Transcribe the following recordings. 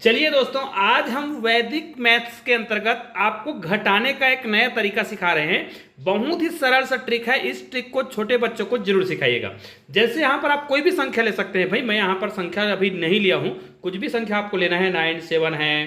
चलिए दोस्तों, आज हम वैदिक मैथ्स के अंतर्गत आपको घटाने का एक नया तरीका सिखा रहे हैं। बहुत ही सरल सा ट्रिक है। इस ट्रिक को छोटे बच्चों को जरूर सिखाइएगा। जैसे यहाँ पर आप कोई भी संख्या ले सकते हैं। भाई मैं यहाँ पर संख्या अभी नहीं लिया हूँ, कुछ भी संख्या आपको लेना है। 9 7 है,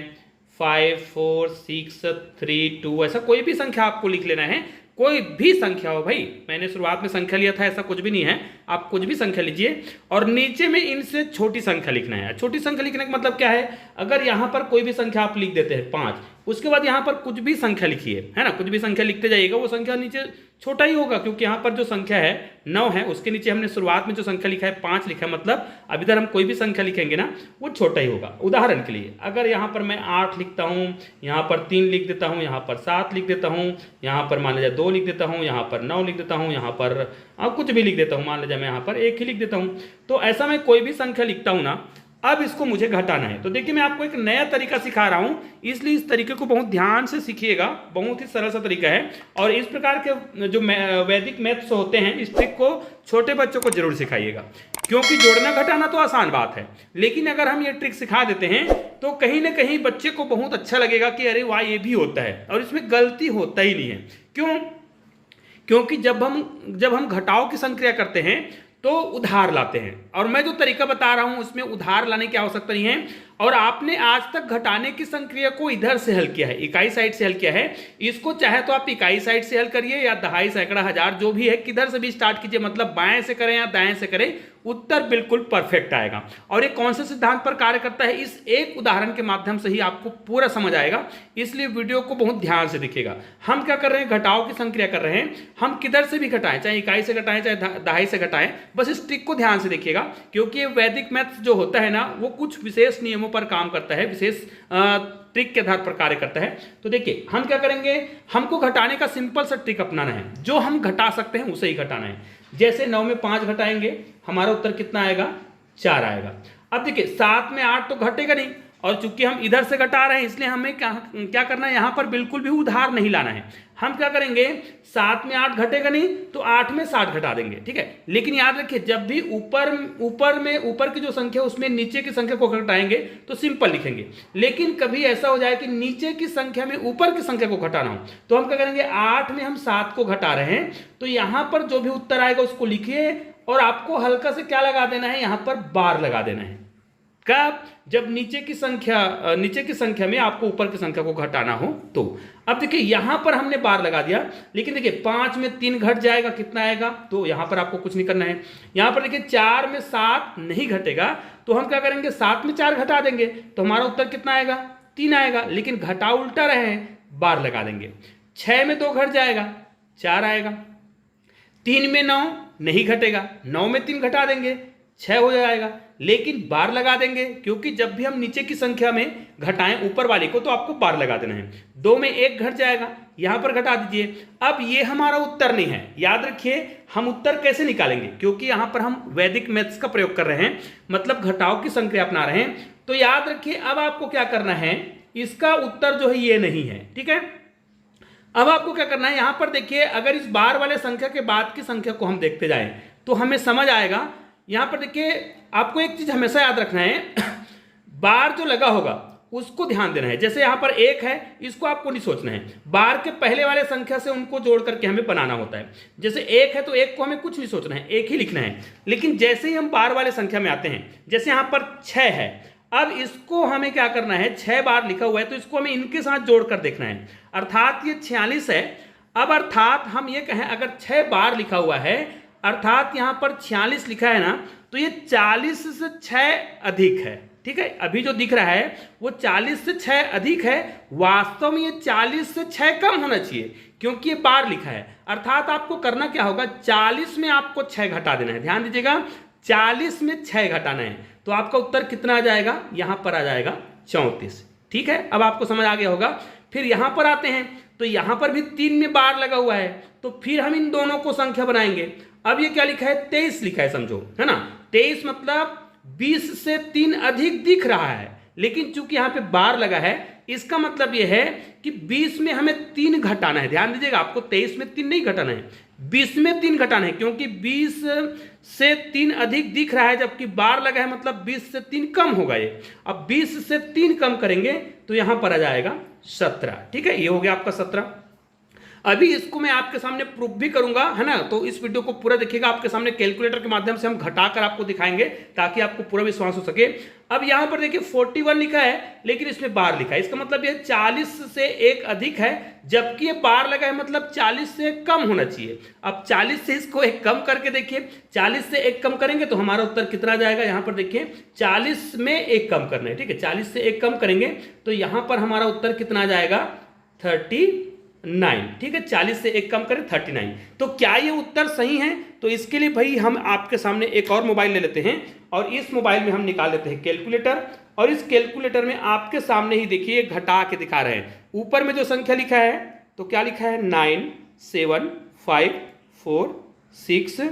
5 4 6 3 2, ऐसा कोई भी संख्या आपको लिख लेना है। कोई भी संख्या हो भाई, मैंने शुरुआत में संख्या लिया था, ऐसा कुछ भी नहीं है। आप कुछ भी संख्या लीजिए और नीचे में इनसे छोटी संख्या लिखना है। छोटी संख्या लिखने का मतलब क्या है? अगर यहाँ पर कोई भी संख्या आप लिख देते हैं 5, उसके बाद यहाँ पर कुछ भी संख्या लिखिए, है ना। कुछ भी संख्या लिखते जाइएगा, वो संख्या नीचे छोटा ही होगा, क्योंकि यहाँ पर जो संख्या है 9 है, उसके नीचे हमने शुरुआत में जो संख्या लिखा है 5 लिखा है, मतलब अब इधर हम कोई भी संख्या लिखेंगे ना, वो छोटा ही होगा। उदाहरण के लिए अगर यहाँ पर मैं 8 लिखता हूँ, यहाँ पर 3 लिख देता हूँ, यहाँ पर 7 लिख देता हूँ, यहाँ पर मान लीजिए 2 लिख देता हूँ, यहाँ पर 9 लिख देता हूँ, यहाँ पर कुछ भी लिख देता हूँ, मान लीजिए मैं यहाँ पर 1 ही लिख देता हूँ। तो ऐसा मैं कोई भी संख्या लिखता हूँ ना, अब इसको मुझे घटाना है। तो देखिए मैं आपको एक नया तरीका सिखा रहा हूं, इसलिए इस तरीके को बहुत ध्यान से सीखिएगा। बहुत ही सरल सा तरीका है और इस प्रकार के जो वैदिक मैथ्स होते हैं, इस ट्रिक को छोटे बच्चों को जरूर सिखाइएगा, क्योंकि जोड़ना घटाना तो आसान बात है, लेकिन अगर हम ये ट्रिक सिखा देते हैं तो कहीं ना कहीं बच्चे को बहुत अच्छा लगेगा कि अरे वाह, ये भी होता है और इसमें गलती होता ही नहीं है। क्यों? क्योंकि जब हम घटाव की संक्रिया करते हैं तो उधार लाते हैं, और मैं जो तरीका बता रहा हूं उसमें उधार लाने की आवश्यकता नहीं है। और आपने आज तक घटाने की संक्रिया को इधर से हल किया है, इकाई साइड से हल किया है। इसको चाहे तो आप इकाई साइड से हल करिए या दहाई, सैकड़ा, हजार, जो भी है, किधर से भी स्टार्ट कीजिए, मतलब बाएं से करें या दाएं से करें, उत्तर बिल्कुल परफेक्ट आएगा। और ये कौन से सिद्धांत पर कार्य करता है, इस एक उदाहरण के माध्यम से ही आपको पूरा समझ आएगा। इसलिए वीडियो को बहुत ध्यान से देखिएगा। हम क्या कर रहे हैं? घटाव की संक्रिया कर रहे हैं। हम किधर से भी घटाएं, चाहे इकाई से घटाएं चाहे दहाई से घटाएं, बस इस ट्रिक को ध्यान से देखिएगा, क्योंकि वैदिक मैथ्स जो होता है ना, वो कुछ विशेष नियमों पर काम करता है, विशेष ट्रिक के आधार पर कार्य करता है। तो देखिए हम क्या करेंगे, हमको घटाने का सिंपल सा ट्रिक अपनाना है। जो हम घटा सकते हैं उसे ही घटाना है। जैसे 9 में 5 घटाएंगे, हमारा उत्तर कितना आएगा? 4 आएगा। अब देखिए 7 में 8 तो घटेगा नहीं, और चूंकि हम इधर से घटा रहे हैं इसलिए हमें क्या करना है, यहां पर बिल्कुल भी उधार नहीं लाना है। हम क्या करेंगे, 7 में 8 घटेगा नहीं तो 8 में 7 घटा देंगे, ठीक है। लेकिन याद रखिए, जब भी ऊपर की जो संख्या उसमें नीचे की संख्या को घटाएंगे तो सिंपल लिखेंगे। लेकिन कभी ऐसा हो जाए कि नीचे की संख्या में ऊपर की संख्या को घटाना हो, तो हम क्या करेंगे, 8 में हम 7 को घटा रहे हैं, तो यहां पर जो भी उत्तर आएगा उसको लिखिए और आपको हल्का से क्या लगा देना है, यहां पर बार लगा देना है। कब? जब नीचे की संख्या में आपको ऊपर की संख्या को घटाना हो तो। अब देखिए यहां पर हमने बार लगा दिया, लेकिन देखिए 5 में 3 घट जाएगा, कितना आएगा? तो यहां पर आपको कुछ नहीं करना है। यहां पर देखिए 4 में 7 नहीं घटेगा, तो हम क्या करेंगे, 7 में 4 घटा देंगे, तो हमारा उत्तर कितना आएगा? 3 आएगा। लेकिन घटा उल्टा रहे हैं, बार लगा देंगे। 6 में 2 घट जाएगा, 4 आएगा। 3 में 9 नहीं घटेगा, 9 में 3 घटा देंगे, 6 हो जाएगा। लेकिन बार लगा देंगे, क्योंकि जब भी हम नीचे की संख्या में घटाएं ऊपर वाली को तो आपको बार लगा देना है। 2 में 1 घट जाएगा, यहां पर घटा दीजिए। अब ये हमारा उत्तर नहीं है। याद रखिए हम उत्तर कैसे निकालेंगे, क्योंकि यहां पर हम वैदिक मैथ्स का प्रयोग कर रहे हैं, मतलब घटाव की संक्रिया अपना रहे हैं। तो याद रखिए अब आपको क्या करना है, इसका उत्तर जो है ये नहीं है, ठीक है। अब आपको क्या करना है, यहां पर देखिए, अगर इस बार वाले संख्या के बाद की संख्या को हम देखते जाएं तो हमें समझ आएगा। यहां पर देखिए आपको एक चीज हमेशा याद रखना है, बार जो लगा होगा उसको ध्यान देना है। जैसे यहां पर 1 है, इसको आपको नहीं सोचना है, बार के पहले वाले संख्या से उनको जोड़ करके हमें बनाना होता है। जैसे 1 है तो 1 को हमें कुछ नहीं सोचना है, 1 ही लिखना है। लेकिन जैसे ही हम बार वाले संख्या में आते हैं, जैसे यहां पर 6 है, अब इसको हमें क्या करना है, 6 बार लिखा हुआ है तो इसको हमें इनके साथ जोड़कर देखना है, अर्थात ये 46 है। अब अर्थात हम ये कहें, अगर 6 बार लिखा हुआ है अर्थात यहां पर 46 लिखा है ना, तो ये 40 से 6 अधिक है, ठीक है। अभी जो दिख रहा है वो 40 से 6 अधिक है, वास्तव में ये 40 से 6 कम होना चाहिए, क्योंकि ये बार लिखा है। अर्थात आपको करना क्या होगा, 40 में आपको 6 घटा देना है। ध्यान दीजिएगा, 40 में 6 घटाना है, तो आपका उत्तर कितना आ जाएगा, यहां पर आ जाएगा 34, ठीक है। अब आपको समझ आ गया होगा। फिर यहां पर आते हैं तो यहां पर भी 3 में बार लगा हुआ है, तो फिर हम इन दोनों को संख्या बनाएंगे। अब ये क्या लिखा है, 23 लिखा है, समझो, है ना। 23 मतलब 20 से 3 अधिक दिख रहा है, लेकिन चूंकि यहां पे बार लगा है, इसका मतलब यह है कि 20 में हमें 3 घटाना है। ध्यान दीजिएगा, आपको 23 में 3 नहीं घटाना है, 20 में 3 घटाना है, क्योंकि 20 से 3 अधिक दिख रहा है जबकि बार लगा है, मतलब 20 से 3 कम होगा ये। अब 20 से 3 कम करेंगे तो यहां पर आ जाएगा 17। ठीक है, ये हो गया आपका 17। अभी इसको मैं आपके सामने प्रूफ भी करूंगा, है ना, तो इस वीडियो को पूरा देखिएगा। आपके सामने कैलकुलेटर के माध्यम से हम घटाकर आपको दिखाएंगे ताकि आपको पूरा विश्वास हो सके। अब यहां पर देखिए 41 लिखा है लेकिन इसमें बार लिखा है, इसका मतलब ये 40 से 1 अधिक है, जबकि ये बार लगा है, मतलब 40 से कम होना चाहिए। अब 40 से इसको 1 कम करके देखिए, 40 से 1 कम करेंगे तो हमारा उत्तर कितना जाएगा। यहां पर देखिए 40 में 1 कम करना है, ठीक है, 40 से 1 कम करेंगे तो यहां पर हमारा उत्तर कितना जाएगा, 39। ठीक है, 40 से 1 कम करें 39। तो क्या ये उत्तर सही है? तो इसके लिए भाई हम आपके सामने एक और मोबाइल ले लेते हैं और इस मोबाइल में हम निकाल लेते हैं कैलकुलेटर, और इस कैलकुलेटर में आपके सामने ही देखिए घटा के दिखा रहे हैं। ऊपर में जो संख्या लिखा है तो क्या लिखा है, 9 7 5 4 6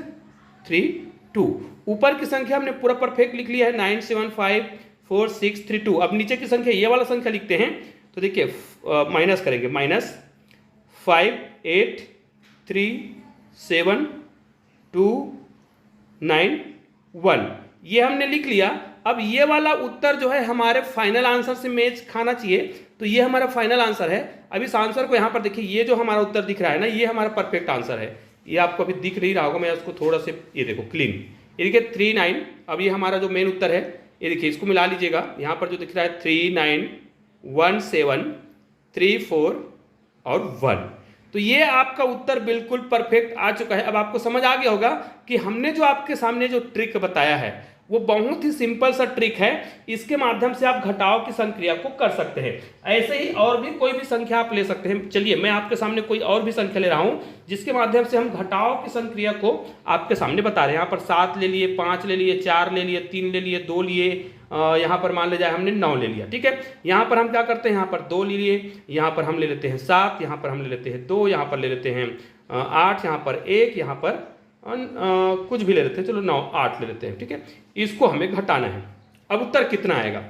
3 2। ऊपर की संख्या हमने पूरा परफेक्ट लिख लिया है, 9 7 5 4 6 3 2। अब नीचे की संख्या, ये वाला संख्या लिखते हैं तो देखिए माइनस करेंगे, -5 8 3 7 2 9 1, ये हमने लिख लिया। अब ये वाला उत्तर जो है हमारे फाइनल आंसर से मैच खाना चाहिए, तो ये हमारा फाइनल आंसर है। अब इस आंसर को यहाँ पर देखिए, ये जो हमारा उत्तर दिख रहा है ना, ये हमारा परफेक्ट आंसर है। ये आपको अभी दिख नहीं रहा होगा, मैं उसको थोड़ा से, ये देखो क्लीन, ये देखिए 39। अब ये हमारा जो मेन उत्तर है, ये देखिए इसको मिला लीजिएगा, यहाँ पर जो दिख रहा है 3 9 1 7 3 4 और 1। तो ये आपका उत्तर बिल्कुल परफेक्ट आ चुका है। अब आपको समझ आ गया होगा कि हमने जो आपके सामने जो ट्रिक बताया है वो बहुत ही सिंपल सा ट्रिक है, इसके माध्यम से आप घटाव की संक्रिया को कर सकते हैं। ऐसे ही और भी कोई भी संख्या आप ले सकते हैं। चलिए मैं आपके सामने कोई और भी संख्या ले रहा हूं जिसके माध्यम से हम घटाव की संक्रिया को आपके सामने बता रहे हैं। यहाँ पर 7 ले लिए, 5 ले लिए, 4 ले लिए, 3 ले लिए, 2 लिए, यहाँ पर मान ले जाए हमने 9 ले लिया। ठीक है, यहाँ पर हम क्या करते हैं, यहाँ पर 2 ले लिए, यहाँ पर हम ले लेते हैं 7, यहाँ पर हम ले लेते हैं 2, यहाँ पर ले लेते हैं 8, यहाँ पर 1, यहाँ पर कुछ भी ले लेते हैं, चलो 9 8 ले लेते हैं। ठीक है, इसको हमें घटाना है। अब उत्तर कितना आएगा,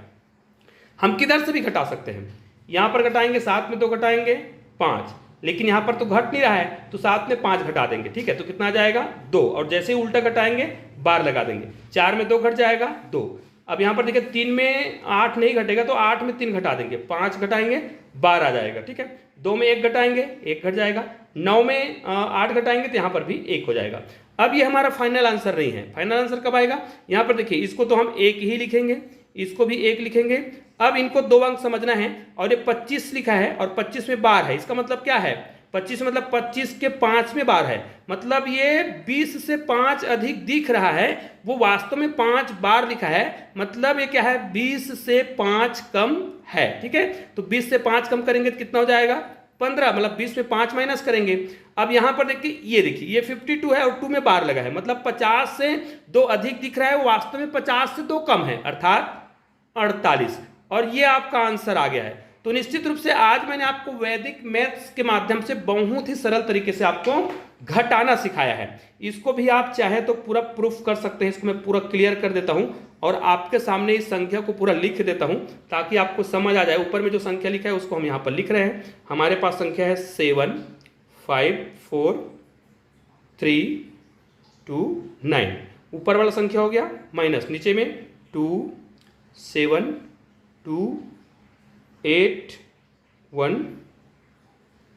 हम किधर से भी घटा सकते हैं। यहाँ पर घटाएंगे, 7 में 2 घटाएंगे 5, लेकिन यहाँ पर तो घट नहीं रहा है तो 7 में 5 घटा देंगे। ठीक है, तो कितना आ जाएगा 2, और जैसे ही उल्टा घटाएंगे बार लगा देंगे, 4 में 2 घट जाएगा 2। अब यहाँ पर देखिए 3 में 8 नहीं घटेगा तो 8 में 3 घटा देंगे, 5 घटाएंगे 12 आ जाएगा। ठीक है, 2 में 1 घटाएंगे 1 घट जाएगा, 9 में 8 घटाएंगे तो यहाँ पर भी 1 हो जाएगा। अब ये हमारा फाइनल आंसर नहीं है। फाइनल आंसर कब आएगा, यहाँ पर देखिए इसको तो हम 1 ही लिखेंगे, इसको भी 1 लिखेंगे। अब इनको 2 अंक समझना है, और ये 25 लिखा है और 25 में बार है, इसका मतलब क्या है, 25 मतलब 25 के 5वें बार है, मतलब ये 20 से 5 अधिक दिख रहा है, वो वास्तव में 5 बार लिखा है, मतलब ये क्या है 20 से 5 कम है। ठीक है, तो 20 से 5 कम करेंगे तो कितना हो जाएगा 15, मतलब 20 में 5 माइनस करेंगे। अब यहां पर देखिए, ये देखिए ये 52 है और 2 में बार लगा है, मतलब 50 से 2 अधिक दिख रहा है, वो वास्तव में 50 से 2 कम है, अर्थात 48, और ये आपका आंसर आ गया है। तो निश्चित रूप से आज मैंने आपको वैदिक मैथ्स के माध्यम से बहुत ही सरल तरीके से आपको घटाना सिखाया है। इसको भी आप चाहे तो पूरा प्रूफ कर सकते हैं, इसको मैं पूरा क्लियर कर देता हूं और आपके सामने इस संख्या को पूरा लिख देता हूं ताकि आपको समझ आ जाए। ऊपर में जो संख्या लिखा है उसको हम यहाँ पर लिख रहे हैं। हमारे पास संख्या है 7 5 4 3 2 9। ऊपर वाला संख्या हो गया माइनस, नीचे में 2 7 2 8 1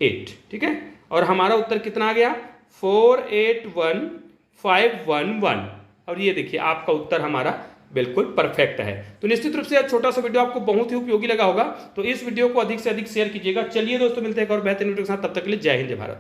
8। ठीक है, और हमारा उत्तर कितना आ गया 481511। और ये देखिए आपका उत्तर हमारा बिल्कुल परफेक्ट है। तो निश्चित रूप से यह छोटा सा वीडियो आपको बहुत ही उपयोगी लगा होगा, तो इस वीडियो को अधिक से अधिक शेयर कीजिएगा। चलिए दोस्तों, मिलते हैं एक और बेहतरीन वीडियो के साथ, तब तक के लिए जय हिंद जय भारत।